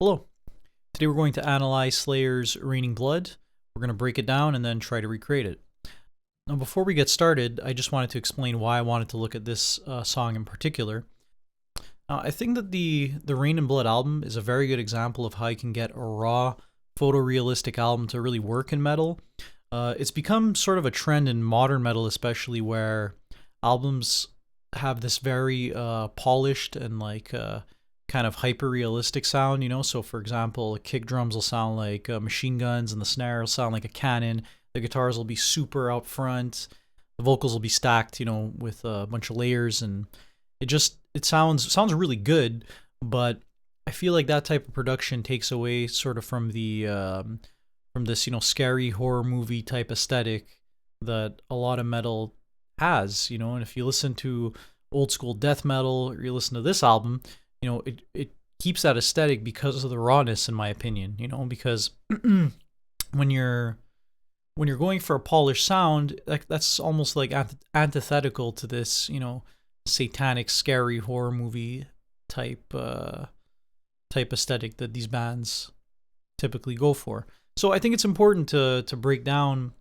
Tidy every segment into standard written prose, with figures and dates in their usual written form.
Hello. Today we're going to analyze Slayer's Raining Blood. We're going to break it down and then try to recreate it. Now before we get started, I just wanted to explain why I wanted to look at this song in particular. I think that the Rain and Blood album is a very good example of how you can get a raw, photorealistic album to really work in metal. It's become sort of a trend in modern metal especially, where albums have this very polished and kind of hyper-realistic sound, you know? So for example, the kick drums will sound like machine guns, and the snare will sound like a cannon. The guitars will be super out front. The vocals will be stacked, you know, with a bunch of layers, and it sounds really good. But I feel like that type of production takes away sort of from the from this, you know, scary horror movie type aesthetic that a lot of metal has, you know. And if you listen to old school death metal, or you listen to this album, you know, it keeps that aesthetic because of the rawness, in my opinion, you know. Because when you're going for a polished sound, that's almost like antithetical to this, you know, satanic, scary horror movie type aesthetic that these bands typically go for. So I think it's important to break down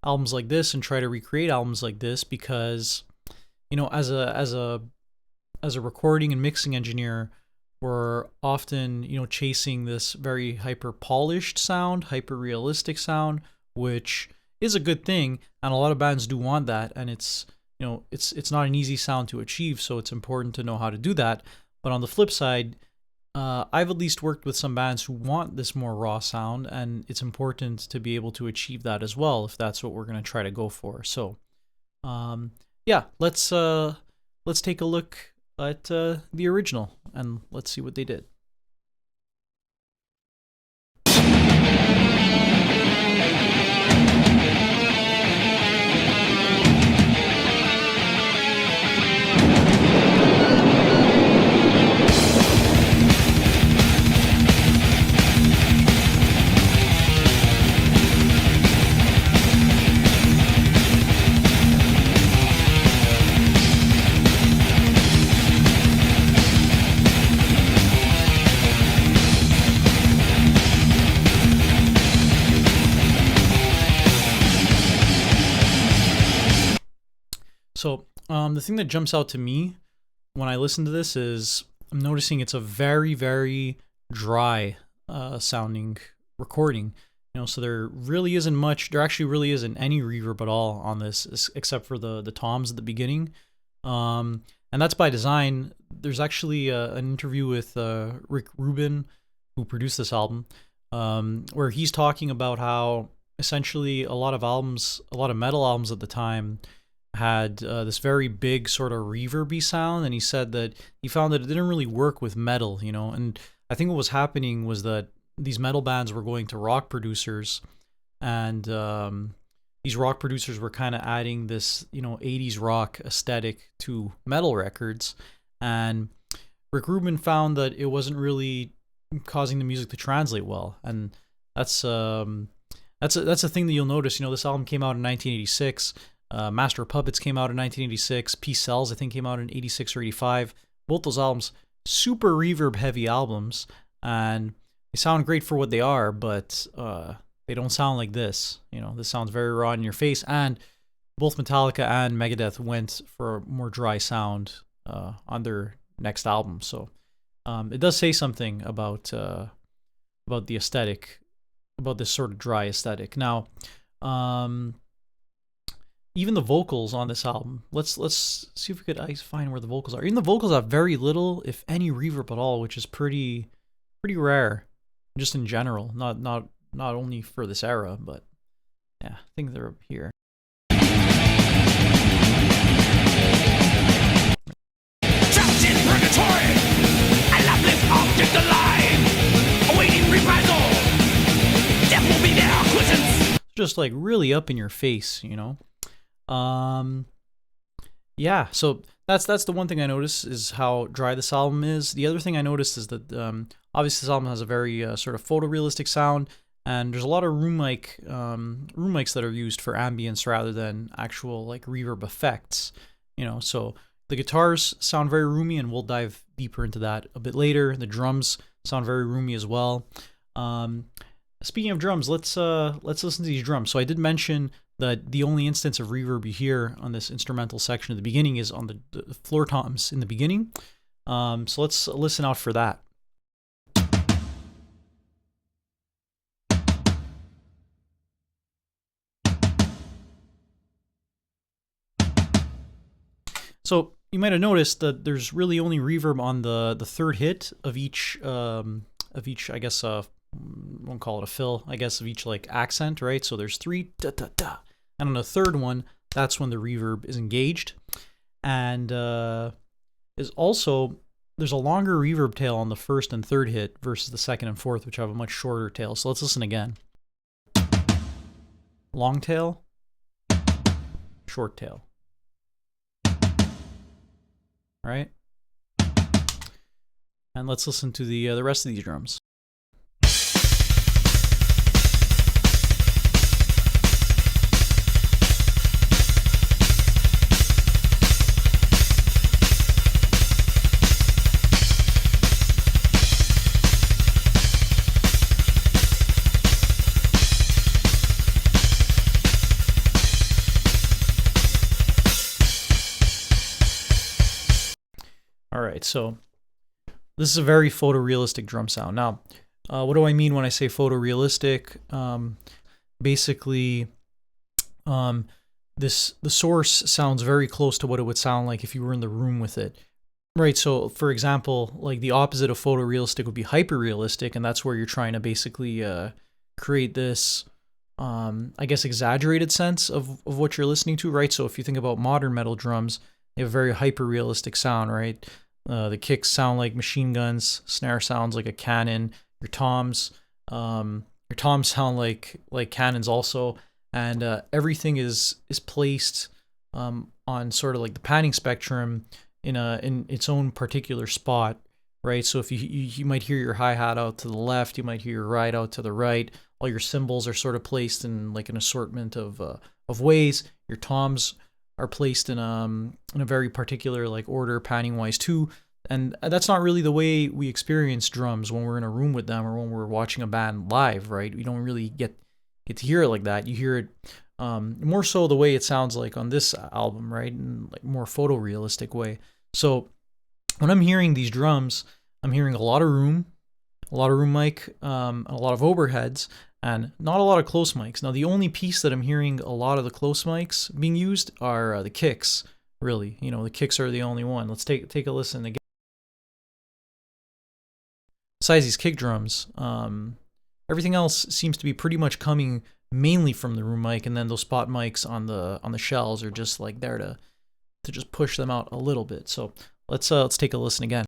albums like this and try to recreate albums like this, because, you know, as a recording and mixing engineer, we're often, you know, chasing this very hyper polished sound, hyper realistic sound, which is a good thing, and a lot of bands do want that, and it's, you know, it's not an easy sound to achieve, so it's important to know how to do that. But on the flip side, I've at least worked with some bands who want this more raw sound, and it's important to be able to achieve that as well, if that's what we're going to try to go for. So yeah, let's take a look at the original, and let's see what they did. So the thing that jumps out to me when I listen to this is I'm noticing it's a very, very dry sounding recording. You know, so there actually really isn't any reverb at all on this, except for the toms at the beginning. And that's by design. There's actually an interview with Rick Rubin, who produced this album, where he's talking about how essentially a lot of metal albums at the time had this very big sort of reverby sound, and he said that he found that it didn't really work with metal, you know. And I think what was happening was that these metal bands were going to rock producers, and these rock producers were kind of adding this, you know, 80s rock aesthetic to metal records, and Rick Rubin found that it wasn't really causing the music to translate well. And that's a thing that you'll notice. You know, this album came out in 1986. Master of Puppets came out in 1986. Peace Sells, I think, came out in 86 or 85. Both those albums, super reverb heavy albums, and they sound great for what they are, but they don't sound like this. You know, this sounds very raw in your face, and both Metallica and Megadeth went for a more dry sound on their next album. So it does say something about the aesthetic, about this sort of dry aesthetic. Now, even the vocals on this album, let's see if we could find where the vocals are. Even the vocals have very little, if any, reverb at all, which is pretty rare, just in general. Not only for this era, but yeah, I think they're up here. Trapped in purgatory, a lifeless object alive, awaiting reprisal. Death will be their quittance. Just like really up in your face, you know. Yeah, so that's the one thing I noticed, is how dry this album is. The other thing I noticed is that obviously this album has a very sort of photorealistic sound, and there's a lot of room mics that are used for ambience rather than actual like reverb effects, you know. So the guitars sound very roomy, and we'll dive deeper into that a bit later. The drums sound very roomy as well. Speaking of drums, let's listen to these drums. So I did mention that the only instance of reverb you hear on this instrumental section at the beginning is on the floor toms in the beginning. So let's listen out for that. So you might have noticed that there's really only reverb on the third hit of each I guess won't call it a fill, I guess, of each like accent, right? So there's 3 da da da, and on the third one, that's when the reverb is engaged, and is also there's a longer reverb tail on the first and third hit versus the second and fourth, which have a much shorter tail. So let's listen again. Long tail, short tail. Right? And let's listen to the rest of these drums. All right, so this is a very photorealistic drum sound. Now, what do I mean when I say photorealistic? Basically, the source sounds very close to what it would sound like if you were in the room with it. Right, so for example, like the opposite of photorealistic would be hyperrealistic, and that's where you're trying to basically create this, I guess, exaggerated sense of what you're listening to, right? So if you think about modern metal drums, they have a very hyper-realistic sound, right? The kicks sound like machine guns, snare sounds like a cannon, your toms sound like cannons also, and everything is placed on sort of like the panning spectrum in its own particular spot, right? So if you might hear your hi-hat out to the left, you might hear your ride out to the right. All your cymbals are sort of placed in like an assortment of ways. Your toms are placed in a very particular like order, panning wise too, and that's not really the way we experience drums when we're in a room with them or when we're watching a band live, right? We don't really get to hear it like that. You hear it more so the way it sounds like on this album, right? In like more photorealistic way. So when I'm hearing these drums, I'm hearing a lot of room mic, a lot of overheads, and not a lot of close mics. Now, the only piece that I'm hearing a lot of the close mics being used are the kicks, really. You know, the kicks are the only one. Let's take a listen again. Besides these kick drums, everything else seems to be pretty much coming mainly from the room mic, and then those spot mics on the shells are just like there to just push them out a little bit. So let's take a listen again.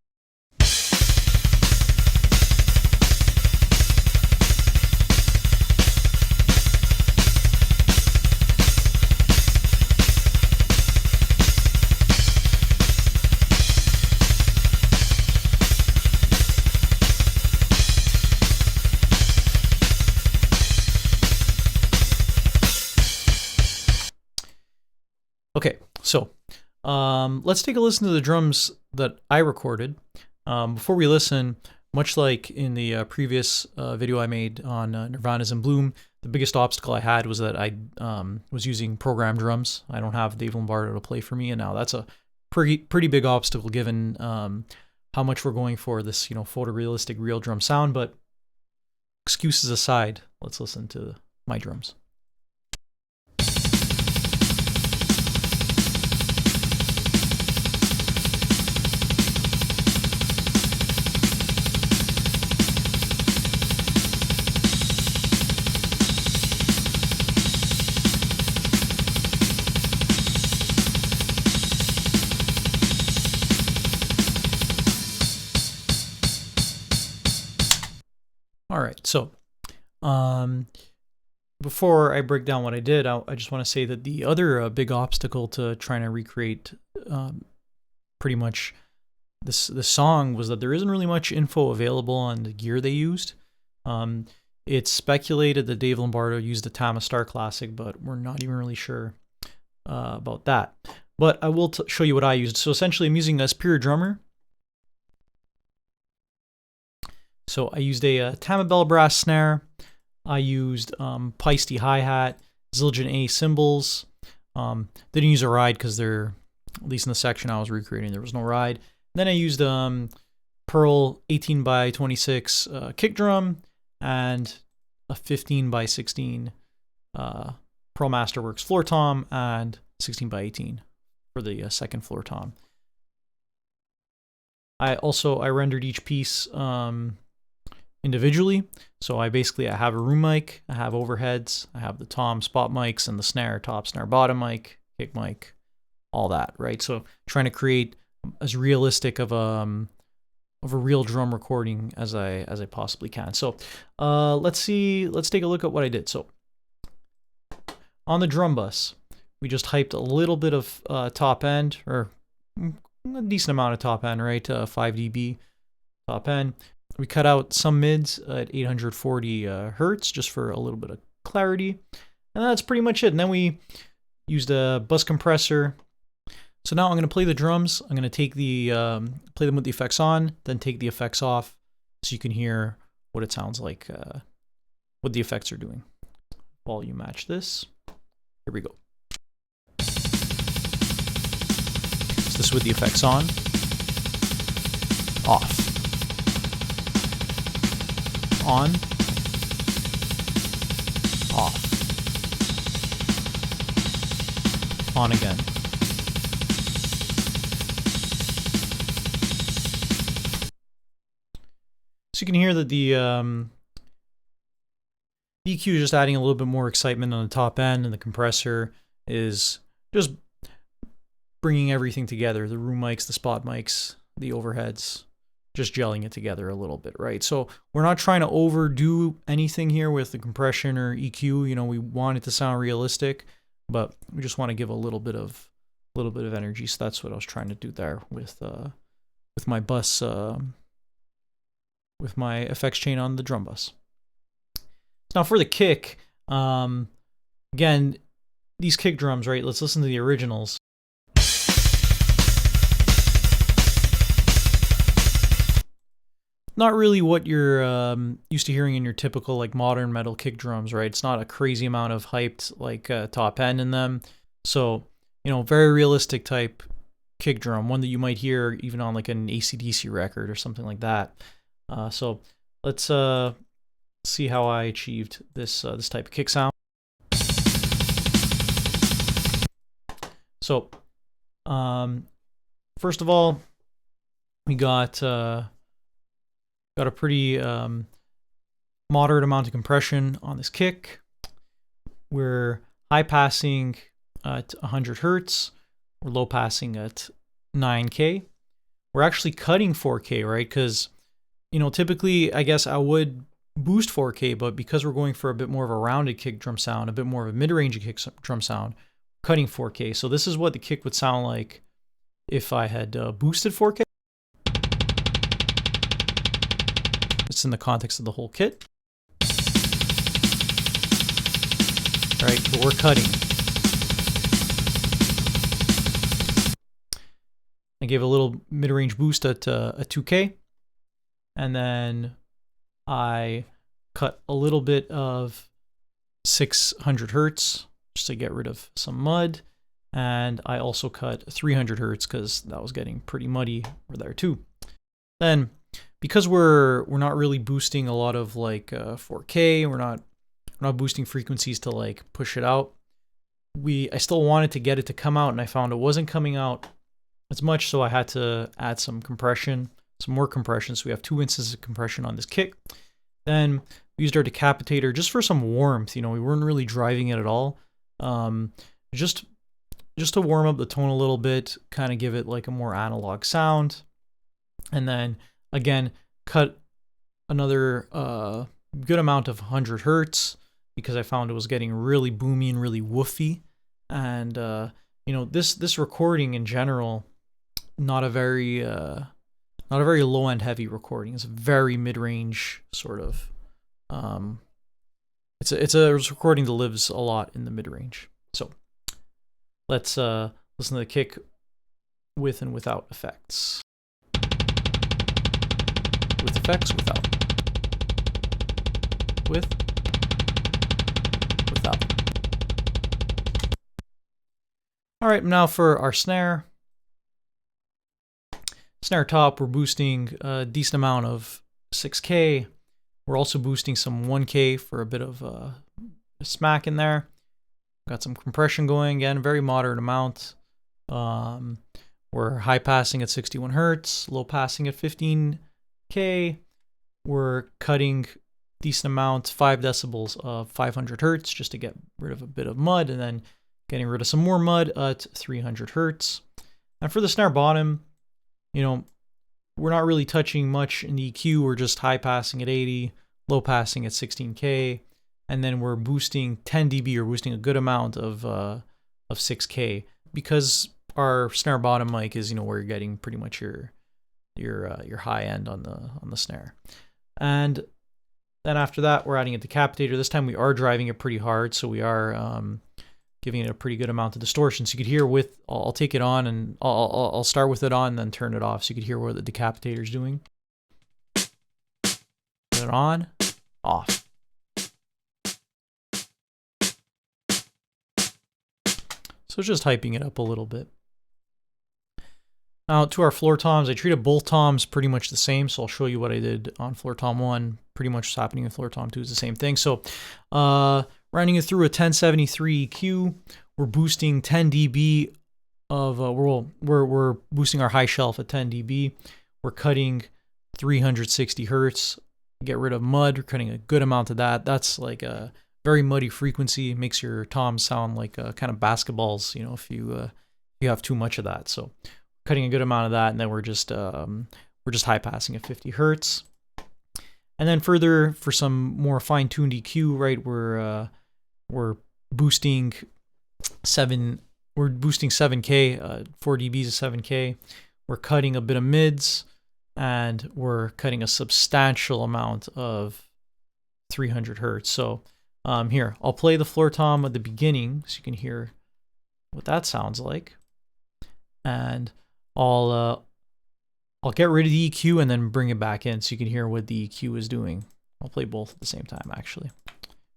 Okay, so let's take a listen to the drums that I recorded. Before we listen, much like in the previous video I made on Nirvana's in Bloom, the biggest obstacle I had was that I was using program drums. I don't have Dave Lombardo to play for me, and now that's a pretty big obstacle given how much we're going for this, photorealistic real drum sound. But excuses aside, let's listen to my drums. All right, so before I break down what I did, I just want to say that the other big obstacle to trying to recreate pretty much this song was that there isn't really much info available on the gear they used. It's speculated that Dave Lombardo used a Tama Star Classic, but we're not even really sure about that. But I will show you what I used. So essentially, I'm using a Superior Drummer. So I used a Tamabell brass snare. I used Peisty hi-hat, Zildjian A cymbals. Didn't use a ride because they're, at least in the section I was recreating, there was no ride. Then I used Pearl 18 by 26 kick drum and a 15 by 16 Pearl Masterworks floor tom and 16 by 18 for the second floor tom. I rendered each piece individually. So I have a room mic, I have overheads, I have the tom spot mics and the snare top, snare bottom mic, kick mic, all that, right? So trying to create as realistic of a real drum recording as I possibly can. So let's take a look at what I did. So on the drum bus, we just hyped a little bit of top end, or a decent amount of top end, right? 5 dB top end. We cut out some mids at 840 hertz just for a little bit of clarity. And that's pretty much it. And then we used a bus compressor. So now I'm going to play the drums. I'm going to take play them with the effects on, then take the effects off so you can hear what it sounds like, what the effects are doing. Volume match this. Here we go. So this with the effects on, off, on, off, on again. So you can hear that the EQ is just adding a little bit more excitement on the top end, and the compressor is just bringing everything together. The room mics, the spot mics, the overheads, just gelling it together a little bit, right? So we're not trying to overdo anything here with the compression or EQ. You know, we want it to sound realistic, but we just want to give a little bit of energy. So that's what I was trying to do there with my bus, with my effects chain on the drum bus. Now for the kick, again, these kick drums, right? Let's listen to the originals. Not really what you're used to hearing in your typical like modern metal kick drums, right? It's not a crazy amount of hyped like top end in them. So, you know, very realistic type kick drum, one that you might hear even on like an AC/DC record or something like that. So let's see how I achieved this this type of kick sound. So first of all, we got a pretty moderate amount of compression on this kick. We're high passing at 100 hertz. We're low passing at 9K. We're actually cutting 4K, right? Because, you know, typically I guess I would boost 4K, but because we're going for a bit more of a rounded kick drum sound, a bit more of a mid-range kick drum sound, cutting 4K. So this is what the kick would sound like if I had boosted 4K. It's in the context of the whole kit. All right, but we're cutting. I gave a little mid-range boost at a 2K, and then I cut a little bit of 600 hertz just to get rid of some mud, and I also cut 300 hertz because that was getting pretty muddy over there too. Then, because we're not really boosting a lot of like 4K, we're not boosting frequencies to like push it out. I still wanted to get it to come out, and I found it wasn't coming out as much, so I had to add some compression, some more compression. So we have 2 instances of compression on this kick. Then we used our decapitator just for some warmth. You know, we weren't really driving it at all. Just to warm up the tone a little bit, kind of give it like a more analog sound. And then again, cut another good amount of 100 hertz because I found it was getting really boomy and really woofy. And you know, this recording in general, not a very low end heavy recording. It's a very mid range sort of. It's a recording that lives a lot in the mid range. So let's listen to the kick with and without effects. With effects, without. with without. All right, now for our snare. Snare top, we're boosting a decent amount of 6K. We're also boosting some 1K for a bit of a smack in there. Got some compression going, again, very moderate amount. We're high passing at 61 hertz, low passing at 15K. We're cutting decent amount, 5 decibels of 500 hertz just to get rid of a bit of mud, and then getting rid of some more mud at 300 hertz. And for the snare bottom, you know, we're not really touching much in the EQ. We're just high passing at 80, low passing at 16K, and then we're boosting 10 dB, or boosting a good amount of 6K, because our snare bottom mic is, you know, where you're getting pretty much your high end on the snare. And then after that, we're adding a decapitator. This time we are driving it pretty hard, so we are giving it a pretty good amount of distortion. So you could hear with, I'll take it on and I'll start with it on and then turn it off, so you could hear what the decapitator is doing. Put it on, off. So it's just hyping it up a little bit. Now to our floor toms, I treated both toms pretty much the same, so I'll show you what I did on floor tom 1. Pretty much what's happening in floor tom 2 is the same thing. So running it through a 1073 EQ, we're boosting 10 dB of, we're boosting our high shelf at 10 dB. We're cutting 360 hertz, get rid of mud. We're cutting a good amount of that. That's like a very muddy frequency. It makes your toms sound like kind of basketballs, you know, if you have too much of that. So cutting a good amount of that, and then we're just high passing at 50 hertz. And then further, for some more fine-tuned EQ, right, we're boosting 7K, 4 dBs of 7K. We're cutting a bit of mids, and we're cutting a substantial amount of 300 hertz. So here, I'll play the floor tom at the beginning so you can hear what that sounds like. And I'll get rid of the EQ and then bring it back in so you can hear what the EQ is doing. I'll play both at the same time, actually.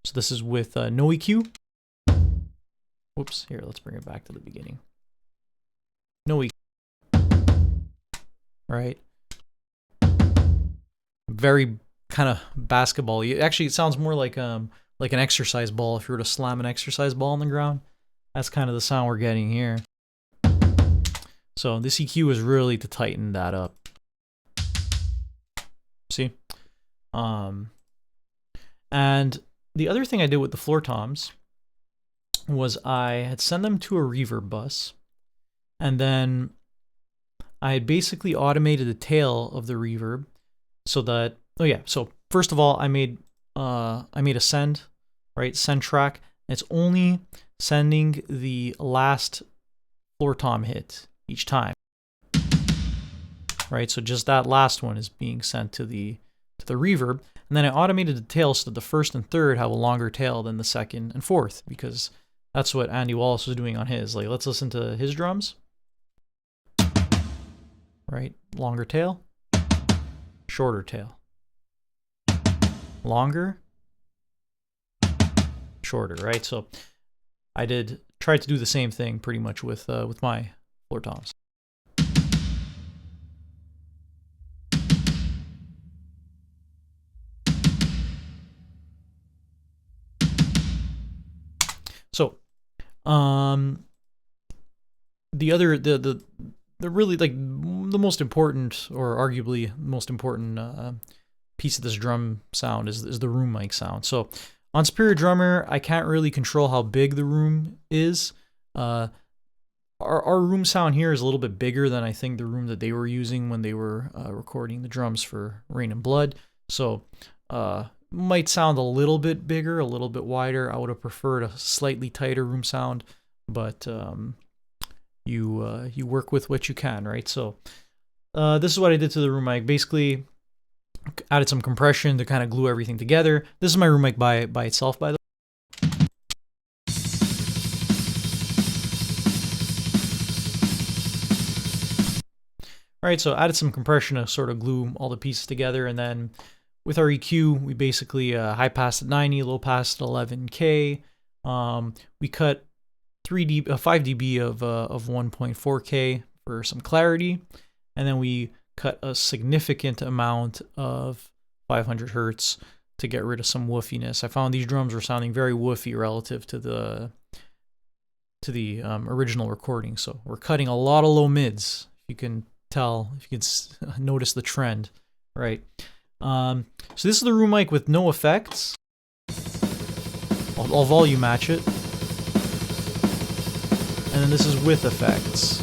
So this is with no EQ. Whoops, here, let's bring it back to the beginning. No EQ. Right? Very kind of basketball. Actually, it sounds more like an exercise ball. If you were to slam an exercise ball on the ground, that's kind of the sound we're getting here. So this EQ is really to tighten that up. See? And the other thing I did with the floor toms was I had sent them to a reverb bus, and then I had basically automated the tail of the reverb so that, so first of all, I made a send, right? Send track. It's only sending the last floor tom hit each time, right? So just that last one is being sent to the reverb, and then I automated the tail so that the first and third have a longer tail than the second and fourth, because that's what Andy Wallace was doing on his. Like, let's listen to his drums. Right, longer tail, shorter tail, longer, shorter. Right, so I tried to do the same thing pretty much with my floor toms. So, the really, like, the most important, or arguably most important piece of this drum sound is the room mic sound. So on Superior Drummer, I can't really control how big the room is. Our room sound here is a little bit bigger than I think the room that they were using when they were recording the drums for Rain and Blood. So might sound a little bit bigger, a little bit wider. I would have preferred a slightly tighter room sound, but you work with what you can, right? So this is what I did to the room mic. Basically added some compression to kind of glue everything together. This is my room mic by itself, by the way. All right, so added some compression to sort of glue all the pieces together, and then with our EQ, we basically high pass at 90, low pass at 11K. We cut 5 dB of 1.4K for some clarity, and then we cut a significant amount of 500 hertz to get rid of some woofiness. I found these drums were sounding very woofy relative to the original recording, so we're cutting a lot of low mids. If you can tell, if you can notice the trend, right? So this is the room mic with no effects. I'll volume match it. And then this is with effects.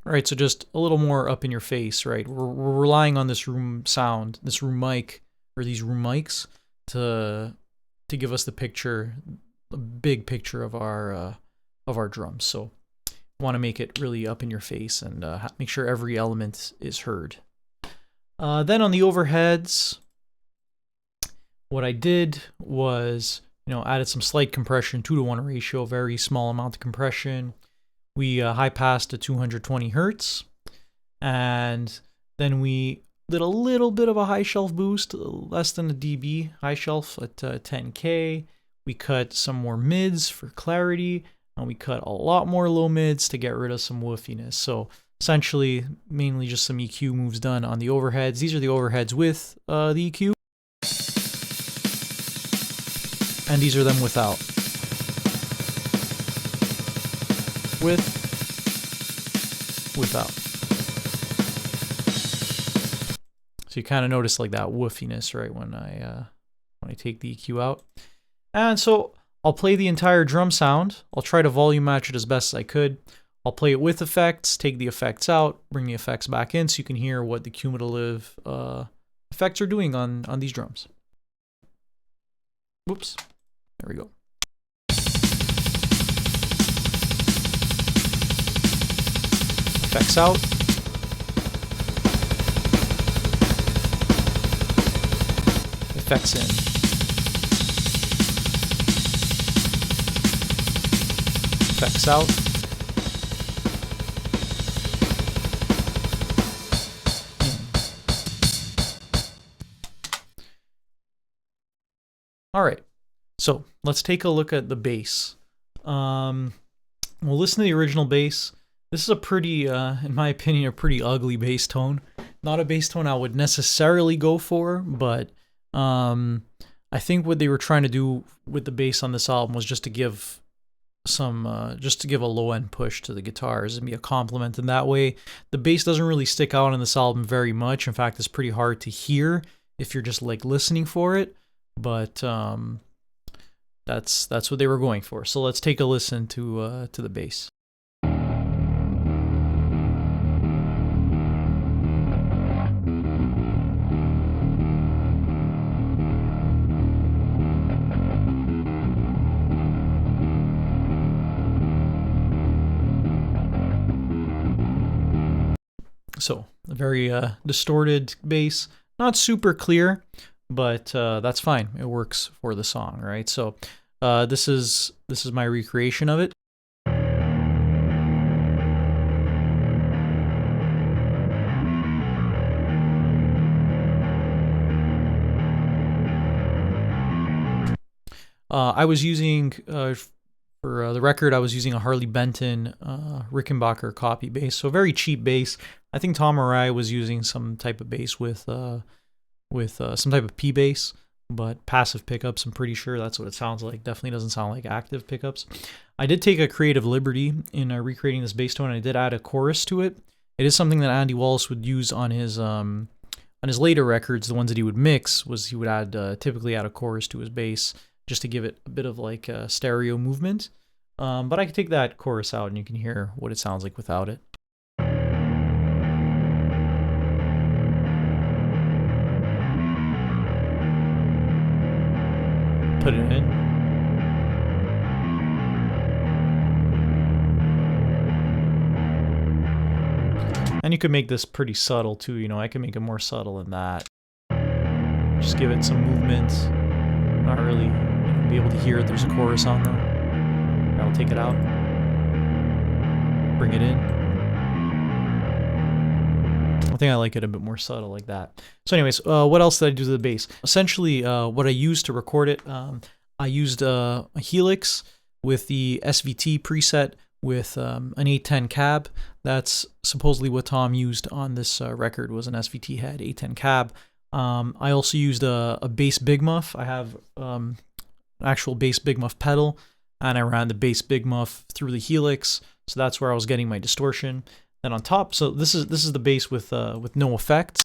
Alright, so just a little more up in your face, right? We're relying on this room sound, this room mic, or these room mics to give us the picture, a big picture of our drums. So want to make it really up in your face and make sure every element is heard. Then on the overheads, what I did was, added some slight compression, 2:1 ratio, very small amount of compression. We high passed to 220 hertz, and then we did a little bit of a high shelf boost, less than a dB high shelf at 10K. We cut some more mids for clarity, and we cut a lot more low mids to get rid of some woofiness. So essentially, mainly just some EQ moves done on the overheads. These are the overheads with the EQ, and these are them without. Without. So you kind of notice like that woofiness, right, when I take the EQ out. And so I'll play the entire drum sound. I'll try to volume match it as best as I could. I'll play it with effects, take the effects out, bring the effects back in so you can hear what the cumulative effects are doing on these drums. Whoops. There we go. Effects out. Effects in. Effects out. All right, so let's take a look at the bass. We'll listen to the original bass. This is a pretty, in my opinion, a pretty ugly bass tone. Not a bass tone I would necessarily go for, but I think what they were trying to do with the bass on this album was just to give some, just to give a low end push to the guitars and be a compliment in that way. The bass doesn't really stick out on this album very much. In fact, it's pretty hard to hear if you're just like listening for it. But that's what they were going for. So let's take a listen to the bass. So a very distorted bass, not super clear, but that's fine. It works for the song, right? So this is my recreation of it. I was using for the record, I was using a Harley Benton Rickenbacker copy bass, so very cheap bass. I think Tom Arai was using some type of bass with some type of P bass, but passive pickups. I'm pretty sure that's what it sounds like. Definitely doesn't sound like active pickups. I did take a creative liberty in recreating this bass tone. I did add a chorus to it. It is something that Andy Wallace would use on his later records. The ones that he would mix was he would add typically add a chorus to his bass just to give it a bit of like a stereo movement. But I could take that chorus out and you can hear what it sounds like without it. Put it in. And you could make this pretty subtle too, you know, I can make it more subtle than that. Just give it some movement. Not really be able to hear it. There's a chorus on there. I'll take it out. bring it in. I think I like it a bit more subtle like that. So anyways, what else did I do to the bass? Essentially, what I used to record it, I used a Helix with the SVT preset with an 810 cab. That's supposedly what Tom used on this record, was an SVT head 810 cab. I also used a bass Big Muff. I have an actual bass Big Muff pedal, and I ran the bass Big Muff through the Helix, so that's where I was getting my distortion. Then on top, so this is the bass with no effects.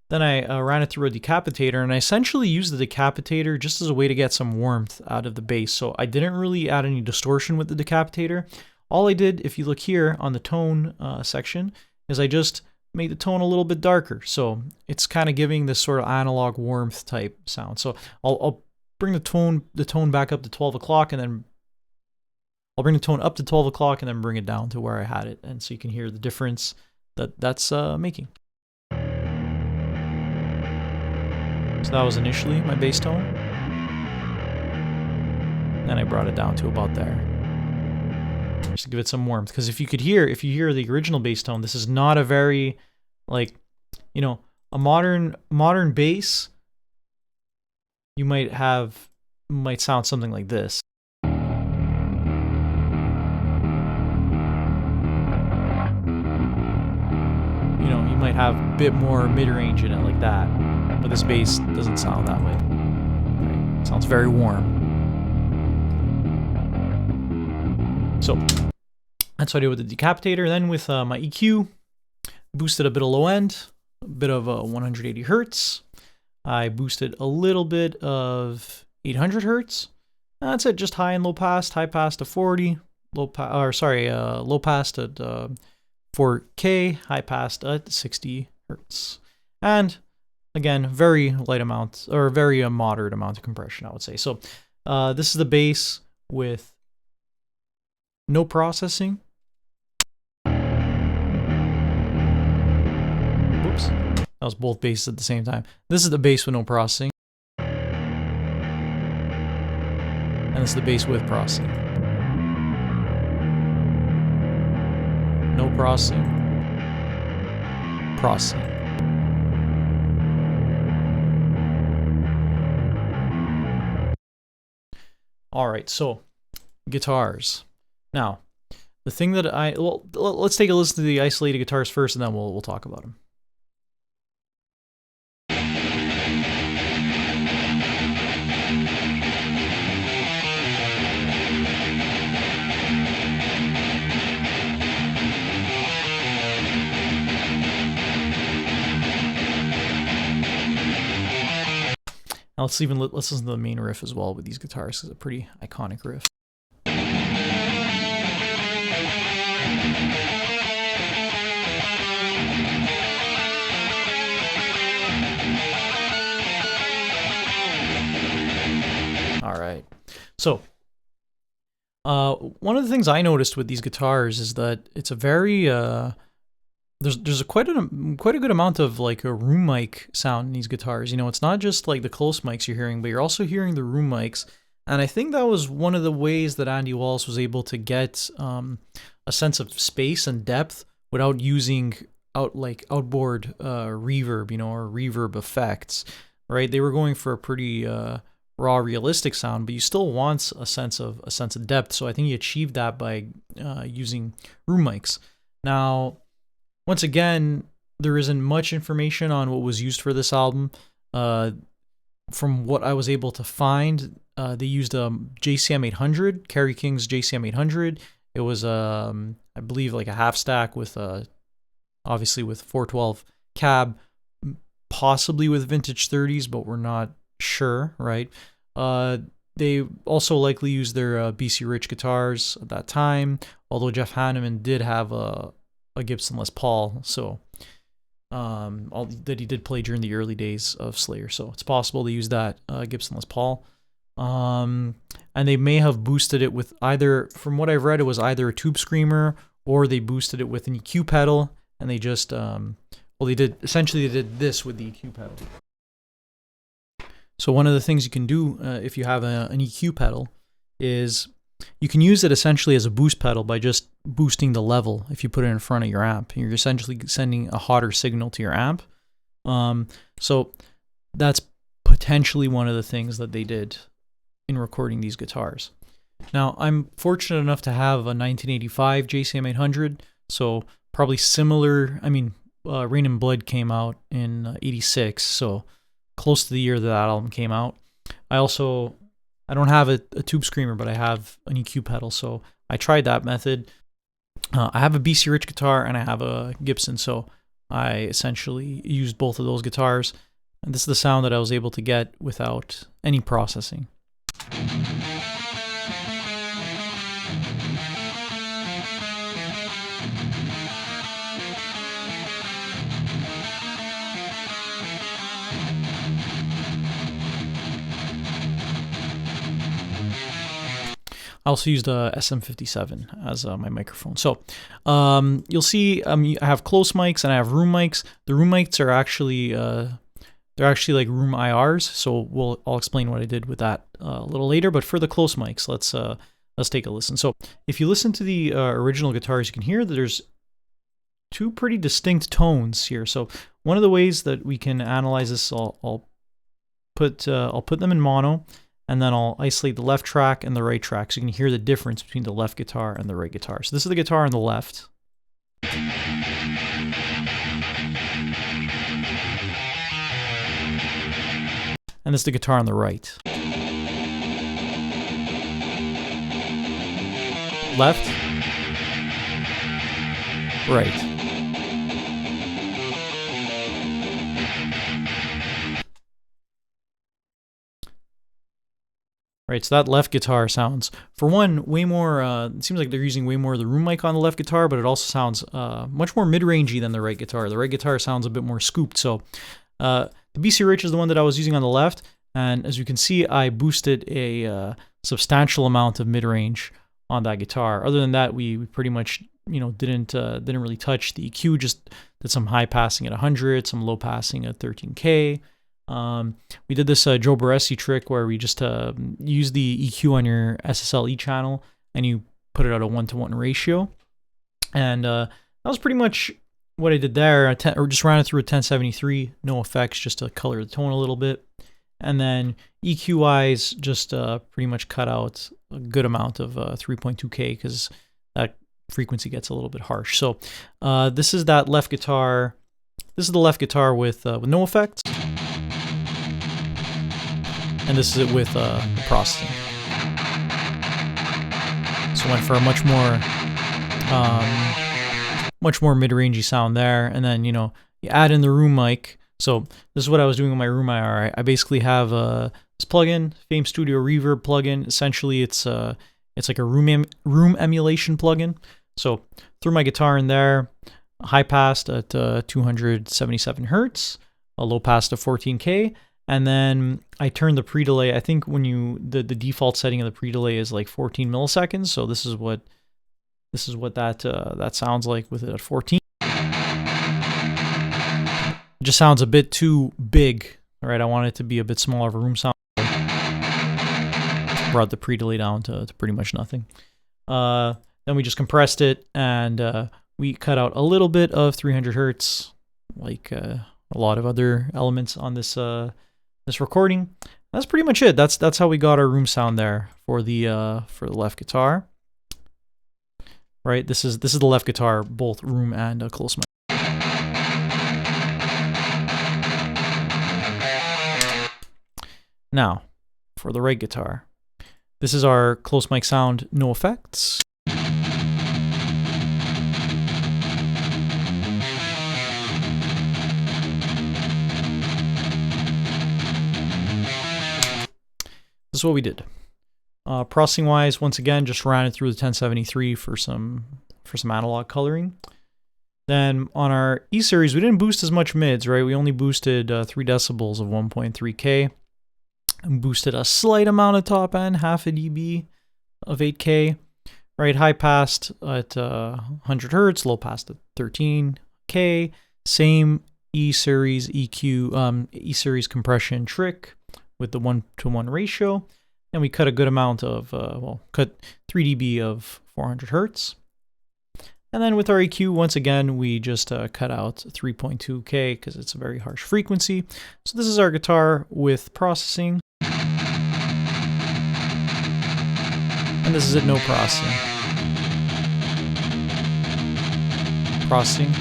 Then I ran it through a decapitator, and I essentially used the decapitator just as a way to get some warmth out of the bass. So I didn't really add any distortion with the decapitator. All I did, if you look here on the tone section, is I just made the tone a little bit darker. So it's kind of giving this sort of analog warmth type sound. So I'll bring the tone back up to 12 o'clock, and then I'll bring the tone up to 12 o'clock and then bring it down to where I had it. And so you can hear the difference that's making. So that was initially my bass tone. Then I brought it down to about there, just to give it some warmth. Because if you hear the original bass tone, this is not a very, like, you know, a modern bass. You might sound something like this. You know, you might have a bit more mid-range in it like that. But this bass doesn't sound that way. Right? It sounds very warm. So that's what I did with the decapitator. Then with my EQ, boosted a bit of low end, a bit of 180 hertz. I boosted a little bit of 800 hertz. That's it, just high and low pass. High pass to 40, low pass at 4K, high pass at 60 hertz. And again, very light amount, or very moderate amount of compression, I would say. So this is the bass with no processing. Whoops. That was both basses at the same time. This is the bass with no processing. And this is the bass with processing. No processing. Processing. All right, so guitars. Now, the thing that let's take a listen to the isolated guitars first, and then we'll talk about them. Now let's listen to the main riff as well with these guitars. It's a pretty iconic riff. All right. So, one of the things I noticed with these guitars is that it's a very there's quite a good amount of like a room mic sound in these guitars. You know, it's not just like the close mics you're hearing, but you're also hearing the room mics. And I think that was one of the ways that Andy Wallace was able to get a sense of space and depth without using outboard reverb, you know, or reverb effects, right? They were going for a pretty raw, realistic sound, but you still want a sense of depth. So I think he achieved that by using room mics. Now, once again, there isn't much information on what was used for this album. From what I was able to find, they used a JCM 800, Kerry King's JCM 800. It was, I believe, like a half stack with, obviously with 412 cab, possibly with vintage 30s, but we're not sure, right? They also likely used their BC Rich guitars at that time, although Jeff Hanneman did have a Gibson Les Paul, so all that he did play during the early days of Slayer, so it's possible they used that Gibson Les Paul. And they may have boosted it with either, from what I've read, it was either a tube screamer or they boosted it with an EQ pedal, and they just they did this with the EQ pedal. So one of the things you can do if you have an EQ pedal is you can use it essentially as a boost pedal by just boosting the level. If you put it in front of your amp, you're essentially sending a hotter signal to your amp. So that's potentially one of the things that they did in recording these guitars. Now, I'm fortunate enough to have a 1985 JCM 800, so probably similar. I mean, Rain and Blood came out in 86, so close to the year that album came out. I don't have a tube screamer, but I have an EQ pedal, so I tried that method. I have a BC Rich guitar and I have a Gibson, so I essentially used both of those guitars, and this is the sound that I was able to get without any processing. I also used a SM57 as my microphone. So you'll see I have close mics and I have room mics. The room mics are actually they're actually like room IRs. So I'll explain what I did with that a little later. But for the close mics, let's take a listen. So if you listen to the original guitars, you can hear that there's two pretty distinct tones here. So one of the ways that we can analyze this, I'll put them in mono. And then I'll isolate the left track and the right track so you can hear the difference between the left guitar and the right guitar. So this is the guitar on the left. And this is the guitar on the right. Left. Right. Right, so that left guitar sounds, for one, way more, it seems like they're using way more of the room mic on the left guitar, but it also sounds much more mid-rangey than the right guitar. The right guitar sounds a bit more scooped. So the BC Rich is the one that I was using on the left, and as you can see, I boosted a substantial amount of mid-range on that guitar. Other than that, we pretty much, didn't really touch the EQ, just did some high passing at 100, some low passing at 13K. We did this Joe Barresi trick where we just use the EQ on your SSL channel and you put it at a 1-to-1 ratio. And that was pretty much what I did there. Or just ran it through a 1073, no effects, just to color the tone a little bit. And then EQ-wise, just pretty much cut out a good amount of 3.2K because that frequency gets a little bit harsh. So this is that left guitar. This is the left guitar with no effects. And this is it with processing. So went for a much more mid-rangey sound there. And then, you add in the room mic. So this is what I was doing with my room IR. I basically have this plugin, Fame Studio Reverb plugin. Essentially, it's like a room emulation plugin. So threw my guitar in there, high passed at 277 hertz, a low pass to 14K. And then I turned the pre-delay. I think when the default setting of the pre-delay is like 14 milliseconds. So this is what that sounds like with it at 14. It just sounds a bit too big. All right, I want it to be a bit smaller of a room sound. Brought the pre-delay down to pretty much nothing. Then we just compressed it and we cut out a little bit of 300 hertz, like a lot of other elements on this recording. That's pretty much it. That's how we got our room sound there for the left guitar. Right, this is the left guitar, both room and close mic. Now, for the right guitar, this is our close mic sound, no effects. This is what we did. Processing wise, once again, just ran it through the 1073 for some analog coloring. Then on our E series, we didn't boost as much mids, right? We only boosted 3 decibels of 1.3K, and boosted a slight amount of top end, half a dB of 8K. Right, high passed at 100 hertz, low passed at 13K. Same E series EQ, E series compression trick. with the 1:1 ratio. And we cut a good amount of, cut 3 dB of 400 hertz. And then with our EQ, once again, we just cut out 3.2K because it's a very harsh frequency. So this is our guitar with processing. And this is it, no processing. Processing.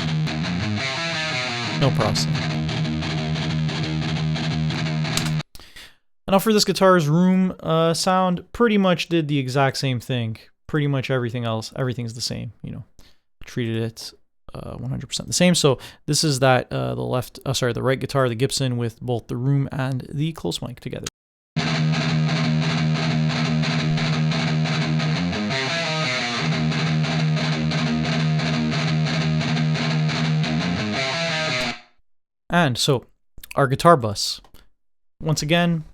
No processing. And now for this guitar's room sound, pretty much did the exact same thing. Pretty much everything else, everything's the same, you know. Treated it 100% the same. So this is that the right guitar, the Gibson, with both the room and the close mic together. And so our guitar bus, once again,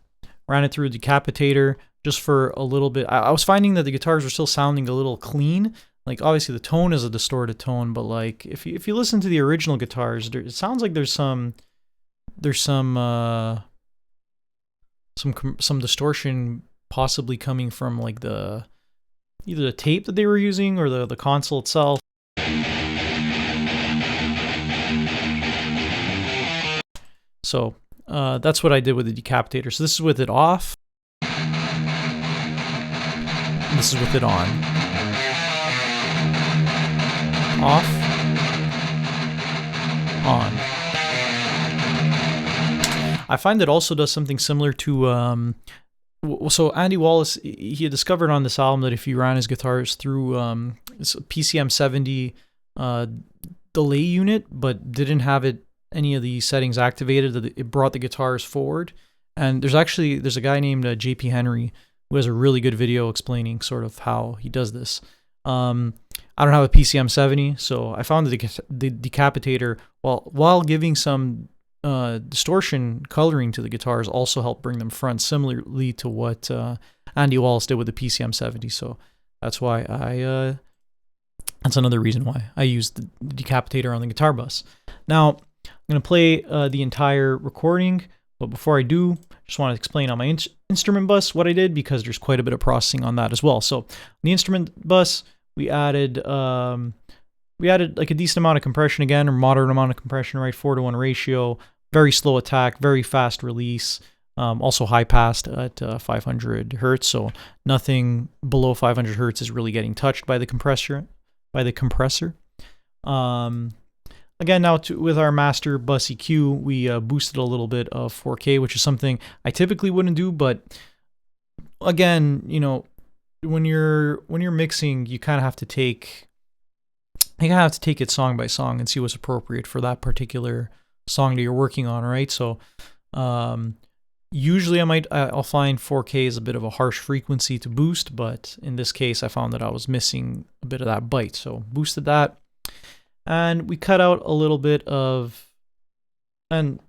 ran it through a decapitator just for a little bit. I was finding that the guitars were still sounding a little clean. Like, obviously the tone is a distorted tone, but like if you listen to the original guitars, it sounds like there's some distortion possibly coming from like either the tape that they were using or the console itself. So that's what I did with the decapitator. So this is with it off. This is with it on. Off. On. I find it also does something similar to so Andy Wallace, he had discovered on this album that if you ran his guitars through PCM70 delay unit but didn't have any of the settings activated, that it brought the guitars forward. And there's a guy named JP Henry who has a really good video explaining sort of how he does this. I don't have a PCM70, so I found the decapitator, while giving some distortion coloring to the guitars, also helped bring them front, similarly to what Andy Wallace did with the PCM70. So that's why that's another reason why I used the decapitator on the guitar bus. Now, I'm going to play the entire recording, but before I do, I just want to explain on my instrument bus what I did, because there's quite a bit of processing on that as well. So on the instrument bus, we added like a decent amount of compression again, or moderate amount of compression, right? 4:1 ratio, very slow attack, very fast release, also high passed at 500 hertz. So nothing below 500 hertz is really getting touched by the compressor. Again, now with our master bus EQ, we boosted a little bit of 4K, which is something I typically wouldn't do, but again, you know, when you're mixing, you kind of have to take it song by song and see what's appropriate for that particular song that you're working on, right? So usually I'll find 4K is a bit of a harsh frequency to boost, but in this case I found that I was missing a bit of that bite, so boosted that. And we cut out a little bit of, and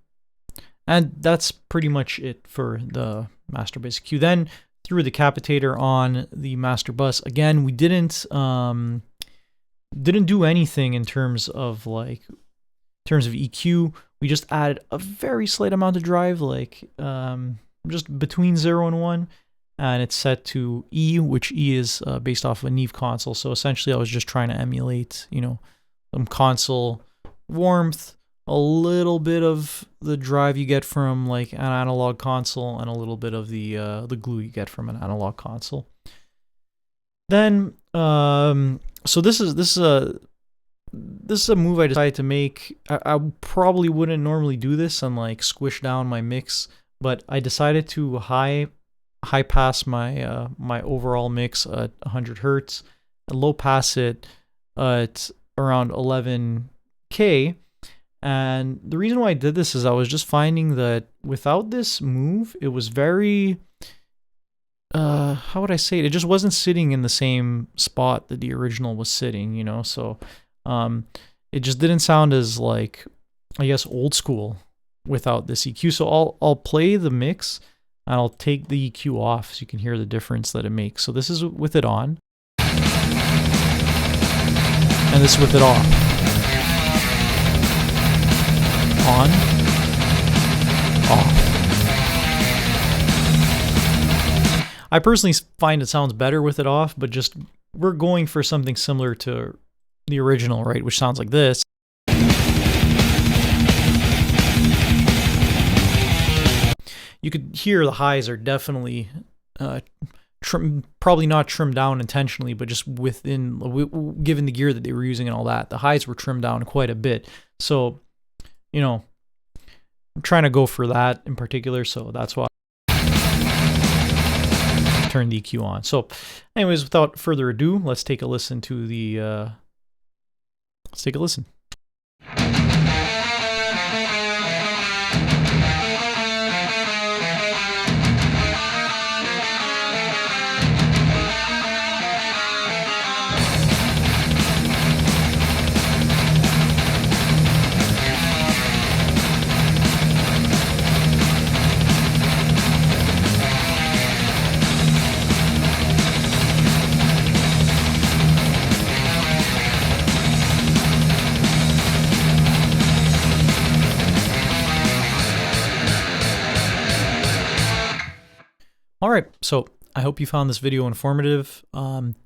that's pretty much it for the master bus EQ. Then through the decapitator on the master bus, again, we didn't do anything in terms of EQ. We just added a very slight amount of drive, like just between 0 and 1, and it's set to E, which E is based off of a Neve console. So essentially I was just trying to emulate, you know, some console warmth, a little bit of the drive you get from like an analog console, and a little bit of the glue you get from an analog console. Then so this is a move I decided to make. I probably wouldn't normally do this and like squish down my mix, but I decided to high pass my my overall mix at 100 hertz and low pass it at around 11K. And the reason why I did this is I was just finding that without this move, it was very, how would I say it? It just wasn't sitting in the same spot that the original was sitting, you know? So it just didn't sound as, like, I guess, old school without this EQ. So I'll play the mix and I'll take the EQ off so you can hear the difference that it makes. So this is with it on. And this is with it off. On, off. I personally find it sounds better with it off, but just we're going for something similar to the original, right? Which sounds like this. You could hear the highs are definitely probably not trimmed down intentionally, but just given the gear that they were using and all that, the highs were trimmed down quite a bit. So, you know, I'm trying to go for that in particular, so that's why I turned the EQ on. So, anyways, without further ado, let's take a listen to the. Let's take a listen. Alright, so I hope you found this video informative.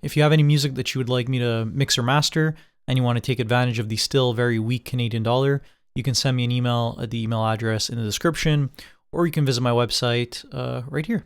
If you have any music that you would like me to mix or master, and you want to take advantage of the still very weak Canadian dollar, you can send me an email at the email address in the description, or you can visit my website right here.